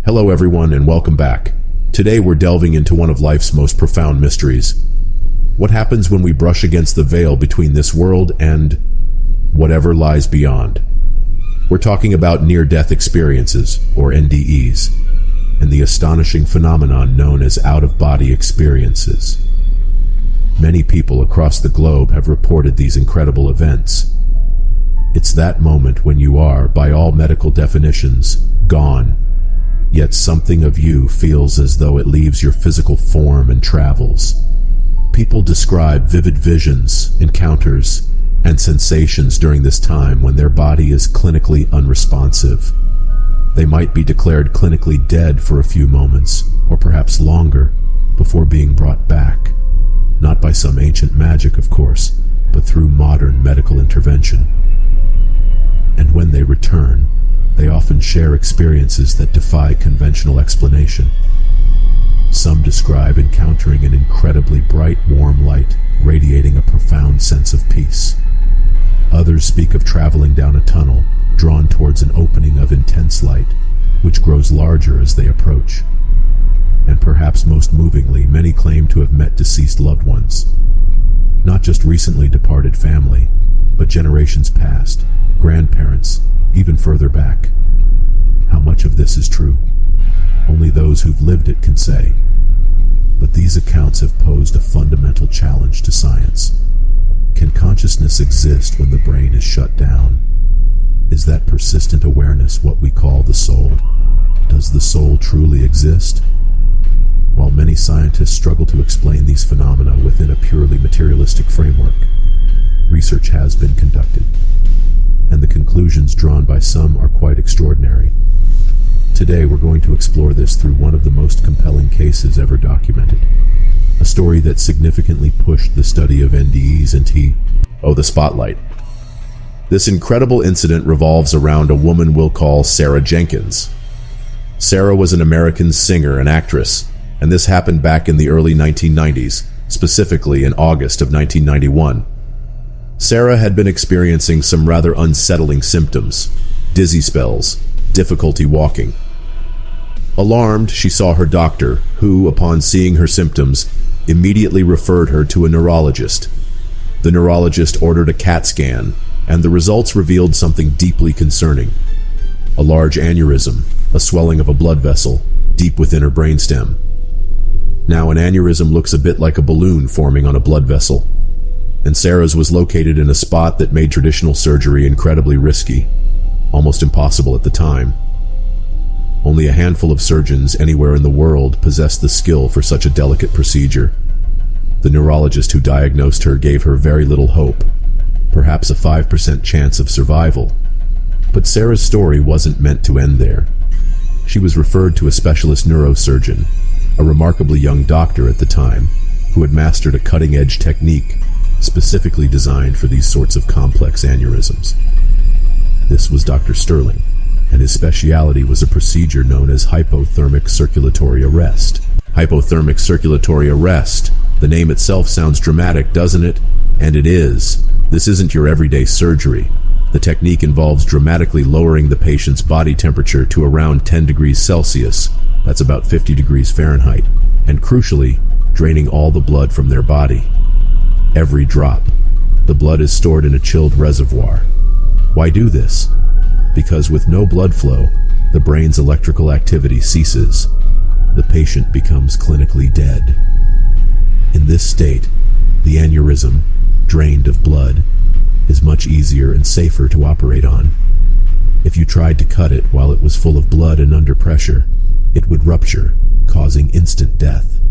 Hello everyone and welcome back. Today we're delving into one of life's most profound mysteries. What happens when we brush against the veil between this world and whatever lies beyond? We're talking about near-death experiences, or NDEs, and the astonishing phenomenon known as out-of-body experiences. Many people across the globe have reported these incredible events. It's that moment when you are, by all medical definitions, gone. Yet something of you feels as though it leaves your physical form and travels. People describe vivid visions, encounters, and sensations during this time when their body is clinically unresponsive. They might be declared clinically dead for a few moments, or perhaps longer, before being brought back. Not by some ancient magic, of course, but through modern medical intervention. And when they return, they often share experiences that defy conventional explanation. Some describe encountering an incredibly bright, warm light, radiating a profound sense of peace. Others speak of traveling down a tunnel, drawn towards an opening of intense light, which grows larger as they approach. And perhaps most movingly, many claim to have met deceased loved ones. Not just recently departed family, but generations past, grandparents, even further back. How much of this is true? Only those who've lived it can say. But these accounts have posed a fundamental challenge to science. Can consciousness exist when the brain is shut down? Is that persistent awareness what we call the soul? Does the soul truly exist? While many scientists struggle to explain these phenomena within a purely materialistic framework, research has been conducted, and the conclusions drawn by some are quite extraordinary. Today we're going to explore this through one of the most compelling cases ever documented. A story that significantly pushed the study of NDEs into the spotlight. This incredible incident revolves around a woman we'll call Sarah Jenkins. Sarah was an American singer and actress, and this happened back in the early 1990s, specifically in August of 1991. Sarah had been experiencing some rather unsettling symptoms: dizzy spells, difficulty walking. Alarmed, she saw her doctor, who, upon seeing her symptoms, immediately referred her to a neurologist. The neurologist ordered a CAT scan, and the results revealed something deeply concerning: a large aneurysm, a swelling of a blood vessel, deep within her brainstem. Now, an aneurysm looks a bit like a balloon forming on a blood vessel, and Sarah's was located in a spot that made traditional surgery incredibly risky, almost impossible at the time. Only a handful of surgeons anywhere in the world possessed the skill for such a delicate procedure. The neurologist who diagnosed her gave her very little hope, perhaps a 5% chance of survival. But Sarah's story wasn't meant to end there. She was referred to a specialist neurosurgeon, a remarkably young doctor at the time, who had mastered a cutting-edge technique specifically designed for these sorts of complex aneurysms. This was Dr. Sterling, and his specialty was a procedure known as hypothermic circulatory arrest. Hypothermic circulatory arrest. The name itself sounds dramatic, doesn't it? And it is. This isn't your everyday surgery. The technique involves dramatically lowering the patient's body temperature to around 10 degrees Celsius, that's about 50 degrees Fahrenheit, and crucially, draining all the blood from their body. Every drop. The blood is stored in a chilled reservoir. Why do this? Because with no blood flow, the brain's electrical activity ceases. The patient becomes clinically dead. In this state, the aneurysm, drained of blood, is much easier and safer to operate on. If you tried to cut it while it was full of blood and under pressure, it would rupture, causing instant death.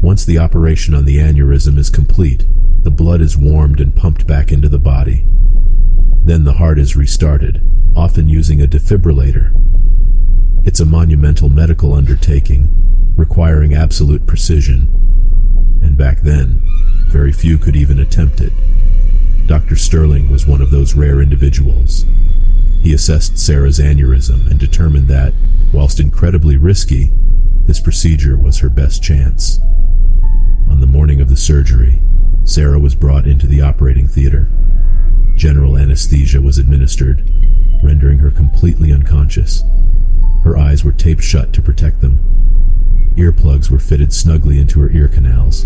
Once the operation on the aneurysm is complete, the blood is warmed and pumped back into the body. Then the heart is restarted, often using a defibrillator. It's a monumental medical undertaking, requiring absolute precision. And back then, very few could even attempt it. Dr. Sterling was one of those rare individuals. He assessed Sarah's aneurysm and determined that, whilst incredibly risky, this procedure was her best chance. On the morning of the surgery, Sarah was brought into the operating theater. General anesthesia was administered, rendering her completely unconscious. Her eyes were taped shut to protect them. Earplugs were fitted snugly into her ear canals,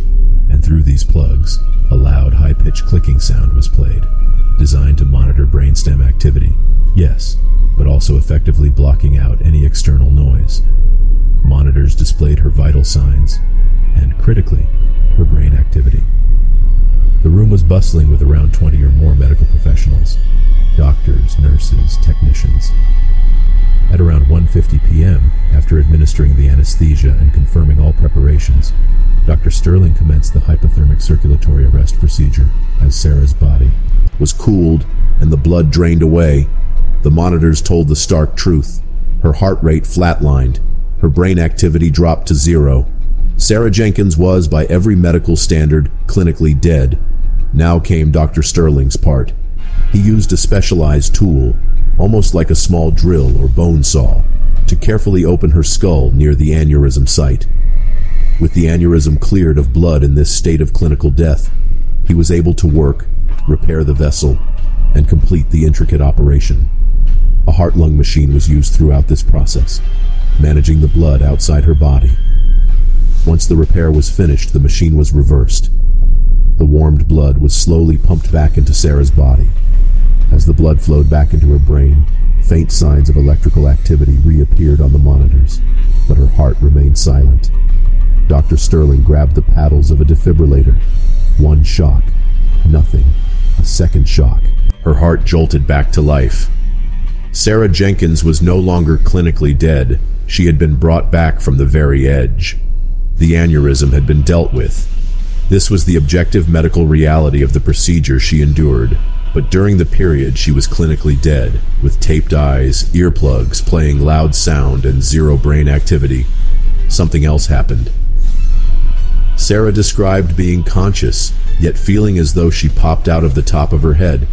and through these plugs, a loud, high-pitched clicking sound was played, designed to monitor brainstem activity. Yes, but also effectively blocking out any external noise. Monitors displayed her vital signs, and critically, her brain activity. The room was bustling with around 20 or more medical professionals, doctors, nurses, technicians. At around 1:50 p.m., after administering the anesthesia and confirming all preparations, Dr. Sterling commenced the hypothermic circulatory arrest procedure. As Sarah's body was cooled and the blood drained away, the monitors told the stark truth. Her heart rate flatlined. Her brain activity dropped to zero. Sarah Jenkins was, by every medical standard, clinically dead. Now came Dr. Sterling's part. He used a specialized tool, almost like a small drill or bone saw, to carefully open her skull near the aneurysm site. With the aneurysm cleared of blood in this state of clinical death, he was able to work, repair the vessel, and complete the intricate operation. A heart-lung machine was used throughout this process, managing the blood outside her body. Once the repair was finished, the machine was reversed. The warmed blood was slowly pumped back into Sarah's body. As the blood flowed back into her brain, faint signs of electrical activity reappeared on the monitors, but her heart remained silent. Dr. Sterling grabbed the paddles of a defibrillator. One shock. Nothing. A second shock. Her heart jolted back to life. Sarah Jenkins was no longer clinically dead. She had been brought back from the very edge. The aneurysm had been dealt with. This was the objective medical reality of the procedure she endured. But during the period, she was clinically dead, with taped eyes, earplugs playing loud sound, and zero brain activity. Something else happened. Sarah described being conscious, yet feeling as though she popped out of the top of her head.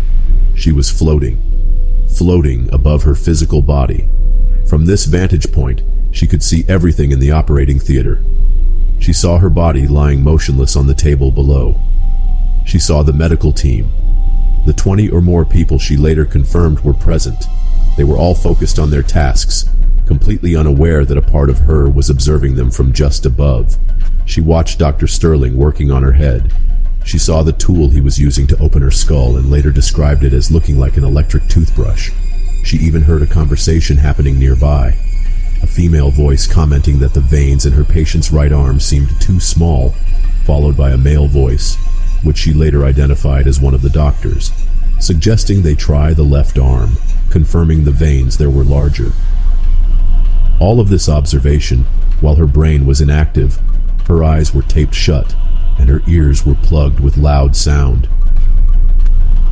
She was floating above her physical body. From this vantage point, she could see everything in the operating theater. She saw her body lying motionless on the table below. She saw the medical team. The 20 or more people she later confirmed were present. They were all focused on their tasks, completely unaware that a part of her was observing them from just above. She watched Dr. Sterling working on her head. She saw the tool he was using to open her skull and later described it as looking like an electric toothbrush. She even heard a conversation happening nearby. A female voice commenting that the veins in her patient's right arm seemed too small, followed by a male voice, which she later identified as one of the doctors, suggesting they try the left arm, confirming the veins there were larger. All of this observation, while her brain was inactive, her eyes were taped shut, and her ears were plugged with loud sound.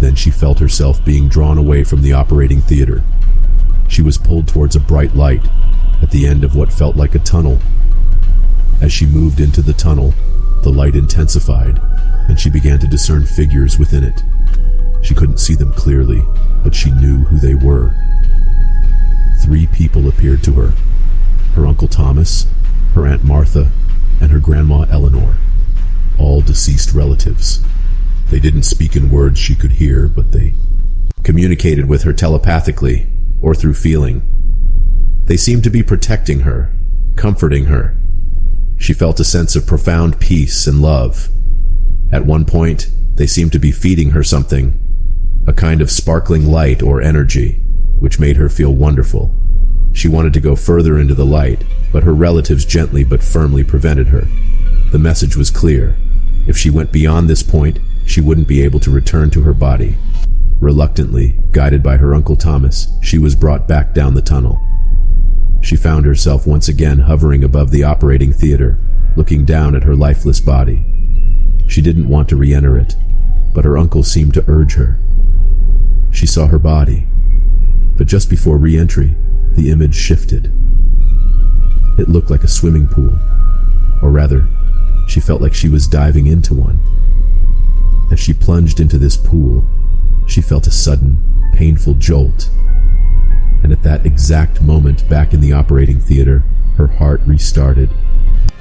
Then she felt herself being drawn away from the operating theater. She was pulled towards a bright light, at the end of what felt like a tunnel. As she moved into the tunnel, the light intensified, and she began to discern figures within it. She couldn't see them clearly, but she knew who they were. 3 people appeared to her: her Uncle Thomas, her Aunt Martha, and her Grandma Eleanor, all deceased relatives. They didn't speak in words she could hear, but they communicated with her telepathically or through feeling. They seemed to be protecting her, comforting her. She felt a sense of profound peace and love. At one point, they seemed to be feeding her something, a kind of sparkling light or energy, which made her feel wonderful. She wanted to go further into the light, but her relatives gently but firmly prevented her. The message was clear. If she went beyond this point, she wouldn't be able to return to her body. Reluctantly, guided by her Uncle Thomas, she was brought back down the tunnel. She found herself once again hovering above the operating theater, looking down at her lifeless body. She didn't want to re-enter it, but her uncle seemed to urge her. She saw her body, but just before re-entry, the image shifted. It looked like a swimming pool, or rather, she felt like she was diving into one. As she plunged into this pool, she felt a sudden, painful jolt. And at that exact moment back in the operating theater, her heart restarted.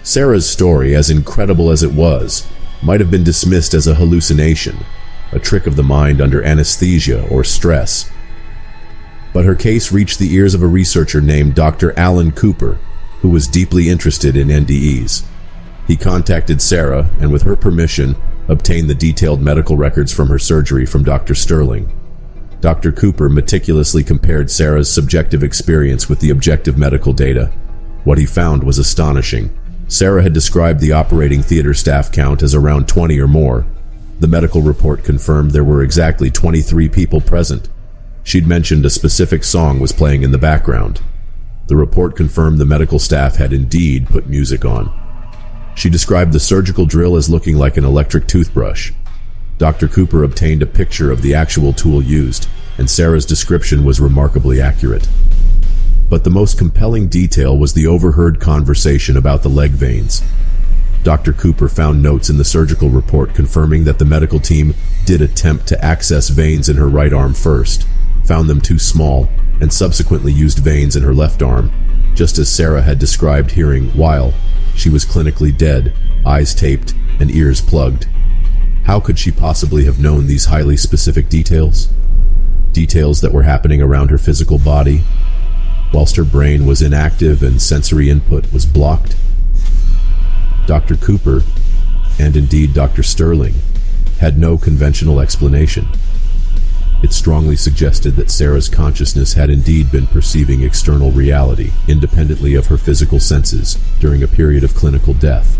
Sarah's story, as incredible as it was, might have been dismissed as a hallucination, a trick of the mind under anesthesia or stress. But her case reached the ears of a researcher named Dr. Alan Cooper, who was deeply interested in NDEs. He contacted Sarah and, with her permission, obtained the detailed medical records from her surgery from Dr. Sterling. Dr. Cooper meticulously compared Sarah's subjective experience with the objective medical data. What he found was astonishing. Sarah had described the operating theater staff count as around 20 or more. The medical report confirmed there were exactly 23 people present. She'd mentioned a specific song was playing in the background. The report confirmed the medical staff had indeed put music on. She described the surgical drill as looking like an electric toothbrush. Dr. Cooper obtained a picture of the actual tool used, and Sarah's description was remarkably accurate. But the most compelling detail was the overheard conversation about the leg veins. Dr. Cooper found notes in the surgical report confirming that the medical team did attempt to access veins in her right arm first, found them too small, and subsequently used veins in her left arm, just as Sarah had described hearing while she was clinically dead, eyes taped, and ears plugged. How could she possibly have known these highly specific details? Details that were happening around her physical body, whilst her brain was inactive and sensory input was blocked? Dr. Cooper, and indeed Dr. Sterling, had no conventional explanation. It strongly suggested that Sarah's consciousness had indeed been perceiving external reality, independently of her physical senses, during a period of clinical death.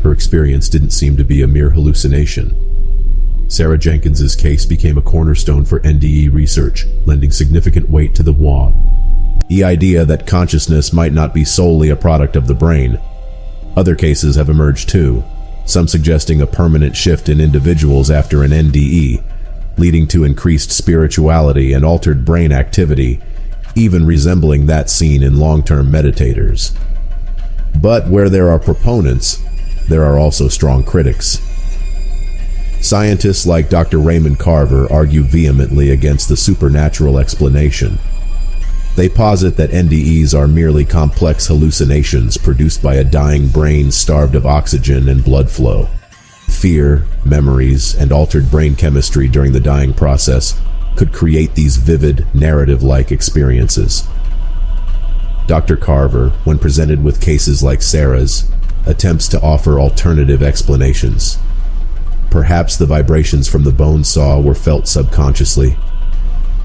Her experience didn't seem to be a mere hallucination. Sarah Jenkins's case became a cornerstone for NDE research, lending significant weight to the idea that consciousness might not be solely a product of the brain. Other cases have emerged too, some suggesting a permanent shift in individuals after an NDE, leading to increased spirituality and altered brain activity, even resembling that seen in long-term meditators. But where there are proponents, there are also strong critics. Scientists like Dr. Raymond Carver argue vehemently against the supernatural explanation. They posit that NDEs are merely complex hallucinations produced by a dying brain starved of oxygen and blood flow. Fear, memories, and altered brain chemistry during the dying process could create these vivid, narrative-like experiences. Dr. Carver, when presented with cases like Sarah's, attempts to offer alternative explanations. Perhaps the vibrations from the bone saw were felt subconsciously.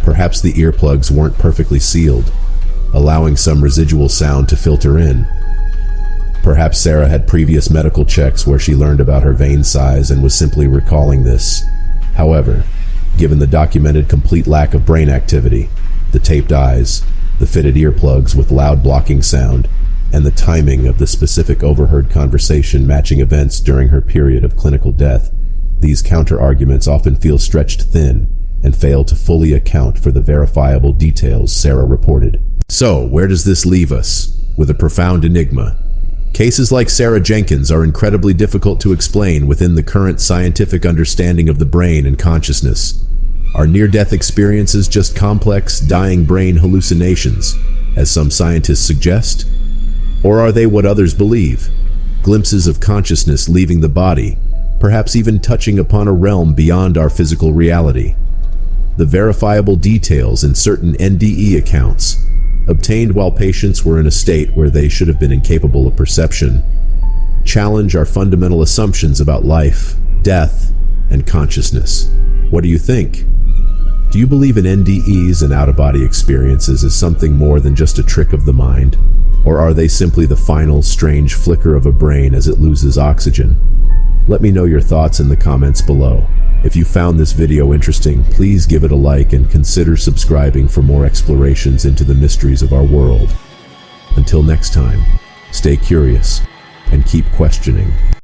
Perhaps the earplugs weren't perfectly sealed, allowing some residual sound to filter in. Perhaps Sarah had previous medical checks where she learned about her vein size and was simply recalling this. However, given the documented complete lack of brain activity, the taped eyes, the fitted earplugs with loud blocking sound, and the timing of the specific overheard conversation matching events during her period of clinical death, these counter-arguments often feel stretched thin and fail to fully account for the verifiable details Sarah reported. So, where does this leave us? With a profound enigma. Cases like Sarah Jenkins are incredibly difficult to explain within the current scientific understanding of the brain and consciousness. Are near-death experiences just complex, dying brain hallucinations, as some scientists suggest? Or are they what others believe? Glimpses of consciousness leaving the body, perhaps even touching upon a realm beyond our physical reality. The verifiable details in certain NDE accounts, obtained while patients were in a state where they should have been incapable of perception, challenge our fundamental assumptions about life, death, and consciousness. What do you think? Do you believe in NDEs and out-of-body experiences as something more than just a trick of the mind? Or are they simply the final, strange flicker of a brain as it loses oxygen? Let me know your thoughts in the comments below. If you found this video interesting, please give it a like and consider subscribing for more explorations into the mysteries of our world. Until next time, stay curious and keep questioning.